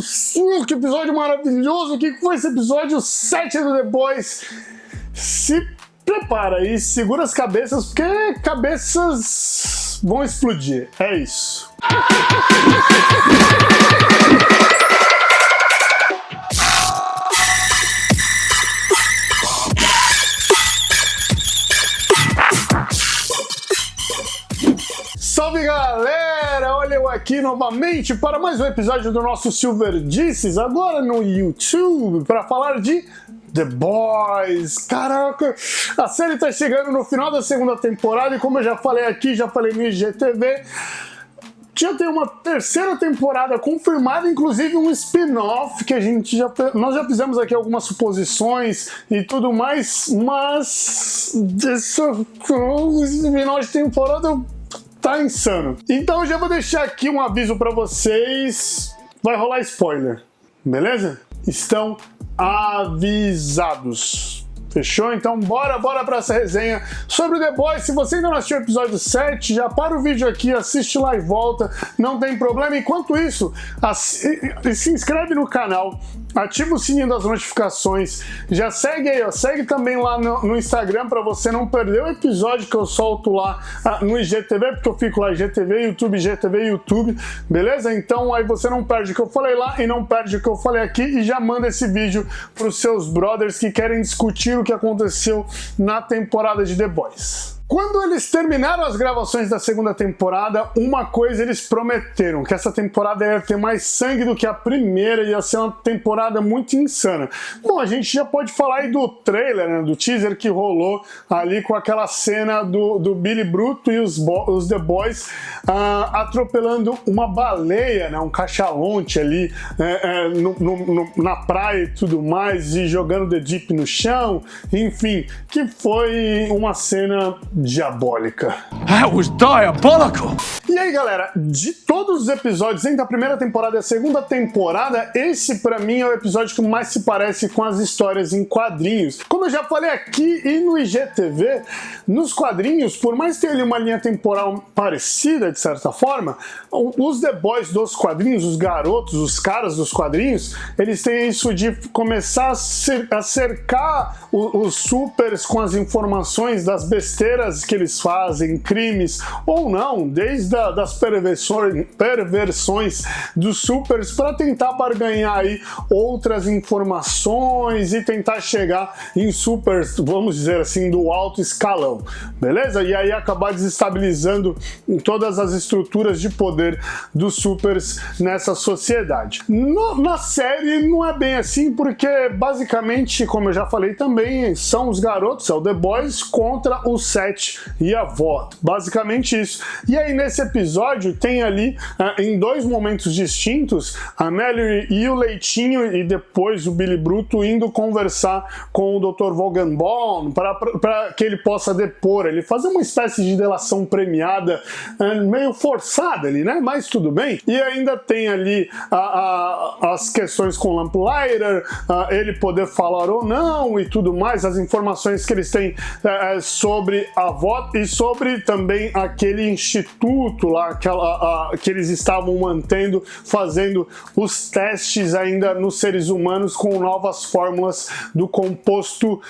Que episódio maravilhoso! O que foi esse episódio 7 do The Boys? Se prepara e segura as cabeças, porque cabeças vão explodir. É isso. Salve galera, olha eu aqui novamente para mais um episódio do nosso Silverdices, agora no YouTube, para falar de The Boys. Caraca, a série tá chegando no final da segunda temporada e como eu já falei aqui, já falei no IGTV, já tem uma terceira temporada confirmada, inclusive um spin-off que nós já fizemos aqui algumas suposições e tudo mais, mas esse final de temporada tá insano. Então eu já vou deixar aqui um aviso pra vocês, vai rolar spoiler, beleza? Estão avisados. Fechou? Então bora pra essa resenha sobre o The Boys. Se você ainda não assistiu o episódio 7, já para o vídeo aqui, assiste lá e volta, não tem problema. Enquanto isso, se inscreve no canal, ativa o sininho das notificações, já segue aí, ó, segue também lá no Instagram para você não perder o episódio que eu solto lá no IGTV, porque eu fico lá IGTV, YouTube, IGTV, YouTube, beleza? Então aí você não perde o que eu falei lá e não perde o que eu falei aqui e já manda esse vídeo pros seus brothers que querem discutir o que aconteceu na temporada de The Boys. Quando eles terminaram as gravações da segunda temporada, uma coisa eles prometeram, que essa temporada ia ter mais sangue do que a primeira, ia ser uma temporada muito insana. Bom, a gente já pode falar aí do trailer, né, do teaser que rolou ali com aquela cena do Billy Bruto e os The Boys atropelando uma baleia, né, um cachalonte ali na praia e tudo mais, e jogando The Deep no chão, enfim, que foi uma cena diabólica. That was diabolical! E aí galera, de todos os episódios entre a primeira temporada e a segunda temporada, esse pra mim é o episódio que mais se parece com as histórias em quadrinhos. Como eu já falei aqui e no IGTV, nos quadrinhos, por mais que tenha ali uma linha temporal parecida de certa forma, os The Boys dos quadrinhos, os garotos, os caras dos quadrinhos, eles têm isso de começar a cercar os supers com as informações das besteiras que eles fazem, crimes ou não, desde das perversões dos supers para tentar barganhar aí outras informações e tentar chegar em supers, vamos dizer assim, do alto escalão, beleza? E aí acabar desestabilizando todas as estruturas de poder dos supers nessa sociedade. Na série não é bem assim, porque basicamente, como eu já falei também, são os garotos, é o The Boys contra o Seth e a VOD, basicamente isso. E aí nesse episódio tem ali em dois momentos distintos a Mallory e o Leitinho e depois o Billy Bruto indo conversar com o Dr. Vogelbaum para que ele possa depor, ele fazer uma espécie de delação premiada meio forçada ali, né? Mas tudo bem. E ainda tem ali as questões com o Lamplighter, ele poder falar ou não e tudo mais, as informações que eles têm sobre a VOD e sobre também aquele instituto lá que eles estavam mantendo, fazendo os testes ainda nos seres humanos com novas fórmulas do composto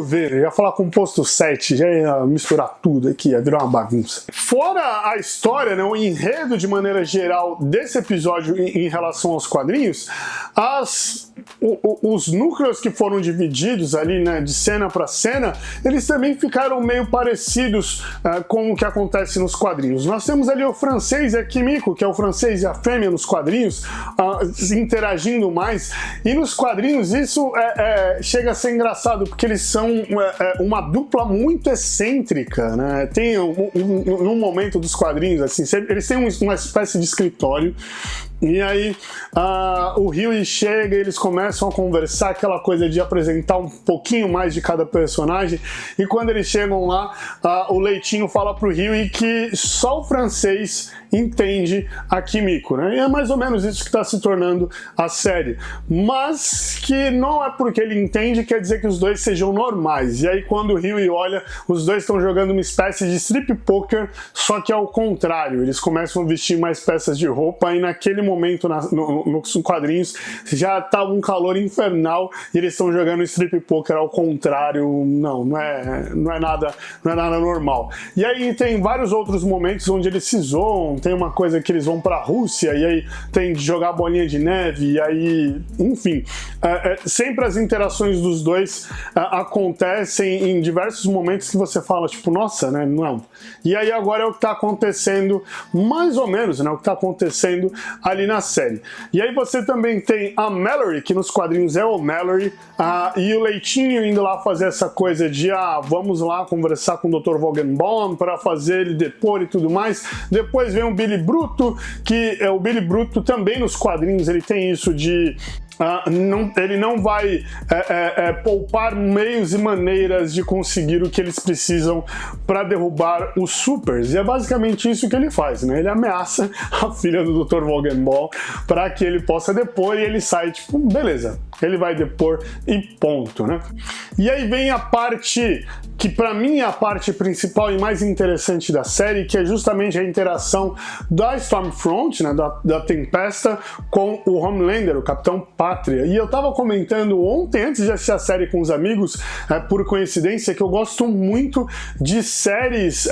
V. Eu ia falar composto 7, já ia misturar tudo aqui, ia virar uma bagunça. Fora a história, né, o enredo de maneira geral desse episódio em relação aos quadrinhos, os núcleos que foram divididos ali, né, de cena para cena, eles também ficaram meio parecidos com o que acontece nos quadrinhos. Nós temos ali o francês e a Kimiko, que é o francês e a fêmea nos quadrinhos, interagindo mais, e nos quadrinhos isso chega a ser engraçado, porque eles são uma dupla muito excêntrica, né? Tem num momento dos quadrinhos, assim, eles têm uma espécie de escritório, e aí o Hughie chega e eles começam a conversar, aquela coisa de apresentar um pouquinho mais de cada personagem, e quando eles chegam lá, o Leitinho fala pro Hughie que só o francês entende a Kimiko, né? E é mais ou menos isso que está se tornando a série. Mas que não é porque ele entende quer dizer que os dois sejam normais. E aí quando o Ryui olha, os dois estão jogando uma espécie de strip poker, só que ao contrário. Eles começam a vestir mais peças de roupa e naquele momento nos quadrinhos já tá um calor infernal e eles estão jogando strip poker ao contrário. Não é nada normal. E aí tem vários outros momentos onde eles se zoam, tem uma coisa que eles vão pra Rússia e aí tem de jogar bolinha de neve e aí, enfim, sempre as interações dos dois acontecem em diversos momentos que você fala, tipo, nossa, né, não. E aí agora é o que tá acontecendo, mais ou menos, né, o que tá acontecendo ali na série. E aí você também tem a Mallory, que nos quadrinhos é o Mallory, e o Leitinho indo lá fazer essa coisa de, vamos lá conversar com o Dr. Vogelbaum para fazer ele depor e tudo mais. Depois vem o Billy Bruto, que o Billy Bruto também nos quadrinhos ele tem isso de ele não vai poupar meios e maneiras de conseguir o que eles precisam para derrubar os supers. E é basicamente isso que ele faz, né? Ele ameaça a filha do Dr. Vogelbaum para que ele possa depor e ele sai tipo, beleza, ele vai depor e ponto, né? E aí vem a parte que para mim é a parte principal e mais interessante da série, que é justamente a interação da Stormfront, né, da Tempesta, com o Homelander, o Capitão Pátria. E eu tava comentando ontem, antes de assistir a série com os amigos, por coincidência, que eu gosto muito de séries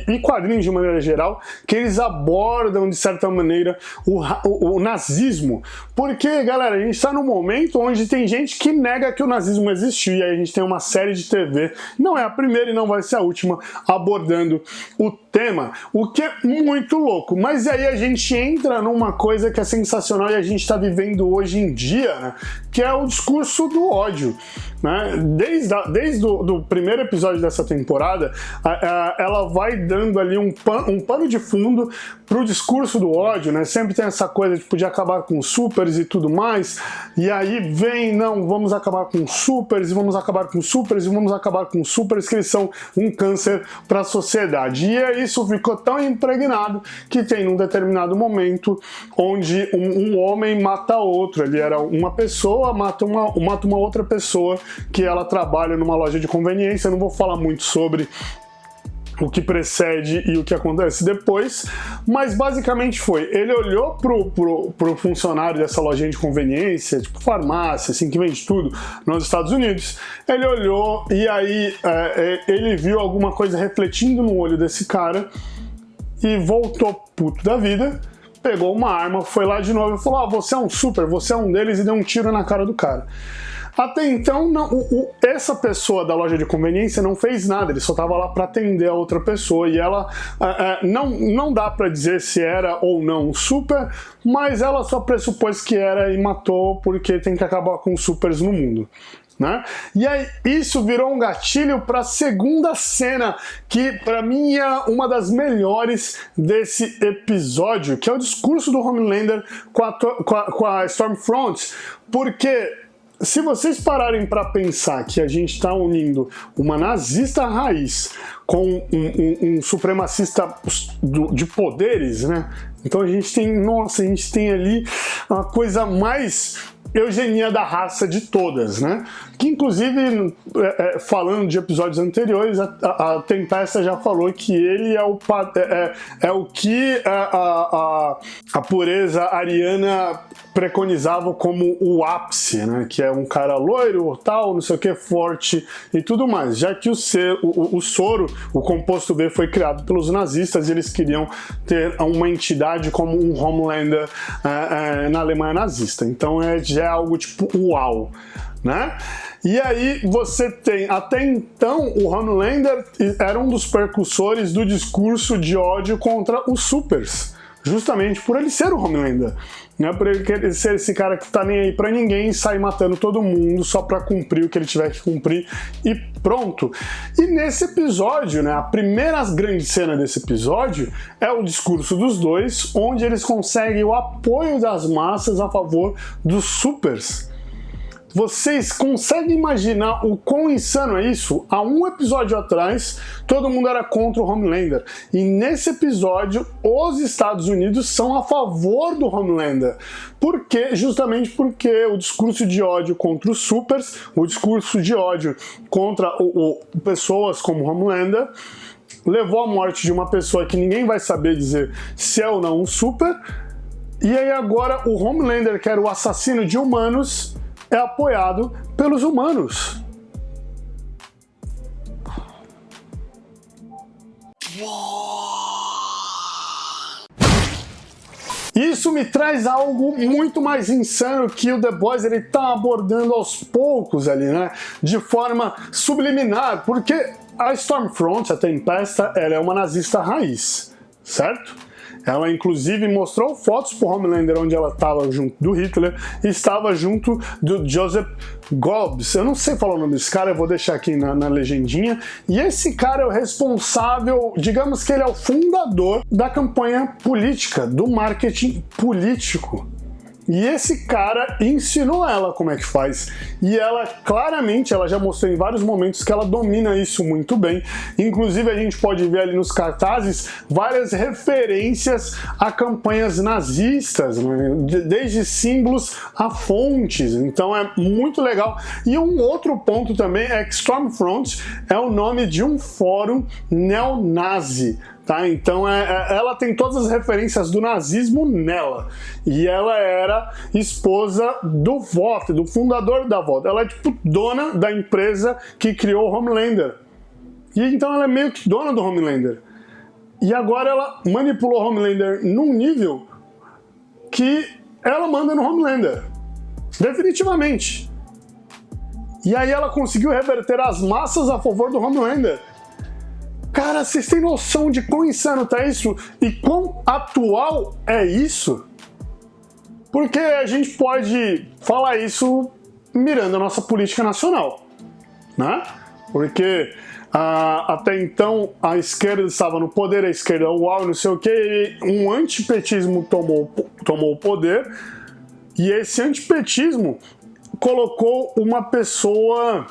e quadrinhos de maneira geral, que eles abordam, de certa maneira, o nazismo. Porque, galera, a gente tá num momento onde tem gente que nega que o nazismo existiu, e aí a gente tem uma série de TV, não é a primeira e não vai ser a última, abordando o tema, o que é muito louco. Mas aí a gente entra numa coisa que é sensacional e a gente está vivendo hoje em dia, né? Que é o discurso do ódio. Né? Desde o primeiro episódio dessa temporada, ela vai dando ali um pano de fundo pro discurso do ódio, né? Sempre tem essa coisa de acabar com os supers e tudo mais, e aí vem, não, vamos acabar com os supers, e vamos acabar com os supers, e vamos acabar com os supers, que eles são um câncer para a sociedade. E aí isso ficou tão impregnado que tem um determinado momento onde um homem mata outro. Ele era uma pessoa, mata uma outra pessoa que ela trabalha numa loja de conveniência. Eu não vou falar muito sobre o que precede e o que acontece depois, mas basicamente foi, ele olhou pro funcionário dessa lojinha de conveniência, tipo farmácia, assim, que vende tudo nos Estados Unidos, ele olhou e aí ele viu alguma coisa refletindo no olho desse cara e voltou puto da vida, pegou uma arma, foi lá de novo e falou, você é um super, você é um deles, e deu um tiro na cara do cara. Até então, essa pessoa da loja de conveniência não fez nada, ele só estava lá para atender a outra pessoa, e ela não dá para dizer se era ou não um super, mas ela só pressupôs que era e matou, porque tem que acabar com os supers no mundo. Né? E aí isso virou um gatilho para a segunda cena, que para mim é uma das melhores desse episódio, que é o discurso do Homelander com a Stormfront, porque se vocês pararem para pensar que a gente está unindo uma nazista raiz com um supremacista de poderes, né? Então a gente tem ali uma coisa mais eugenia da raça de todas, né? Que inclusive, falando de episódios anteriores, a Tempesta já falou que ele é o que a pureza ariana preconizava como o ápice, né? Que é um cara loiro, tal, não sei o que, forte e tudo mais. Já que o soro, o composto B, foi criado pelos nazistas e eles queriam ter uma entidade como um Homelander na Alemanha nazista. Então já é algo tipo uau, né? E aí você tem, até então, o Homelander era um dos precursores do discurso de ódio contra os supers, justamente por ele ser o Homelander, né? Por ele ser esse cara que tá nem aí pra ninguém e sai matando todo mundo só pra cumprir o que ele tiver que cumprir e pronto. E nesse episódio, né, a primeira grande cena desse episódio é o discurso dos dois, onde eles conseguem o apoio das massas a favor dos supers. Vocês conseguem imaginar o quão insano é isso? Há um episódio atrás, todo mundo era contra o Homelander. E nesse episódio, os Estados Unidos são a favor do Homelander. Por quê? Justamente porque o discurso de ódio contra os supers, o discurso de ódio contra pessoas como Homelander, levou à morte de uma pessoa que ninguém vai saber dizer se é ou não um super. E aí agora o Homelander, que era o assassino de humanos, é apoiado pelos humanos. Isso me traz algo muito mais insano que o The Boys ele tá abordando aos poucos ali, né? De forma subliminar, porque a Stormfront, a Tempesta, ela é uma nazista raiz, certo? Ela, inclusive, mostrou fotos pro Homelander onde ela estava junto do Hitler e estava junto do Joseph Goebbels. Eu não sei falar o nome desse cara, eu vou deixar aqui na legendinha. E esse cara é o responsável, digamos que ele é o fundador da campanha política, do marketing político. E esse cara ensinou ela como é que faz. E ela, claramente, ela já mostrou em vários momentos que ela domina isso muito bem. Inclusive, a gente pode ver ali nos cartazes várias referências a campanhas nazistas, né? Desde símbolos a fontes. Então é muito legal. E um outro ponto também é que Stormfront é o nome de um fórum neonazi. Tá? Então ela tem todas as referências do nazismo nela. E ela era esposa do Vought, do fundador da Vought. Ela é tipo dona da empresa que criou o Homelander. E então ela é meio que dona do Homelander. E agora ela manipulou o Homelander num nível que ela manda no Homelander. Definitivamente. E aí ela conseguiu reverter as massas a favor do Homelander. Cara, vocês têm noção de quão insano tá isso? E quão atual é isso? Porque a gente pode falar isso mirando a nossa política nacional, né? Porque até então a esquerda estava no poder, a esquerda uau, não sei o que, um antipetismo tomou o poder, e esse antipetismo colocou uma pessoa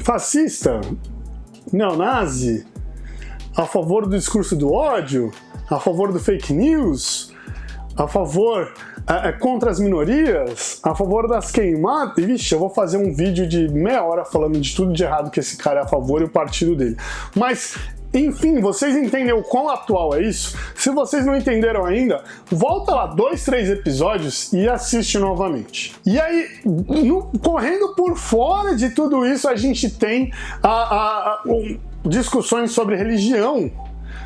fascista, neonazi, a favor do discurso do ódio, a favor do fake news, a favor contra as minorias, a favor das queimadas. E, vixe, eu vou fazer um vídeo de meia hora falando de tudo de errado que esse cara é a favor e o partido dele. Mas, enfim, vocês entendem o quão atual é isso? Se vocês não entenderam ainda, volta lá 2, 3 episódios e assiste novamente. E aí, correndo por fora de tudo isso, a gente tem discussões sobre religião.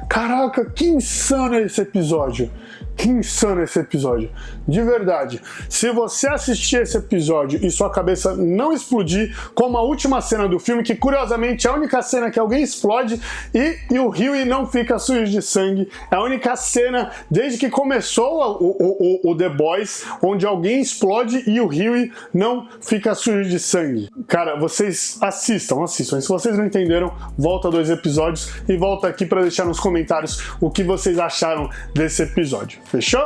Caraca, que insano é esse episódio. Que insano esse episódio. De verdade. Se você assistir esse episódio e sua cabeça não explodir, como a última cena do filme, que curiosamente é a única cena que alguém explode e o Hughie não fica sujo de sangue. É a única cena desde que começou o The Boys onde alguém explode e o Hughie não fica sujo de sangue. Cara, vocês assistam. E se vocês não entenderam, volta 2 episódios e volta aqui para deixar nos comentários o que vocês acharam desse episódio. Fechou?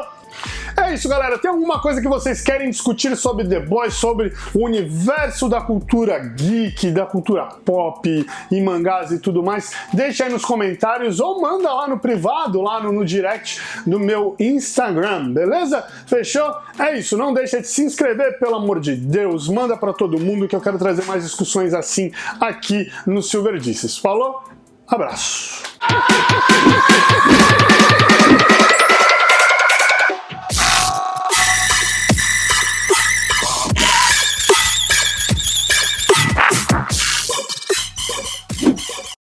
É isso, galera. Tem alguma coisa que vocês querem discutir sobre The Boys, sobre o universo da cultura geek, da cultura pop, e mangás e tudo mais? Deixa aí nos comentários ou manda lá no privado, lá no direct do meu Instagram, beleza? Fechou? É isso. Não deixa de se inscrever, pelo amor de Deus. Manda pra todo mundo que eu quero trazer mais discussões assim aqui no Silverdices. Falou? Abraço!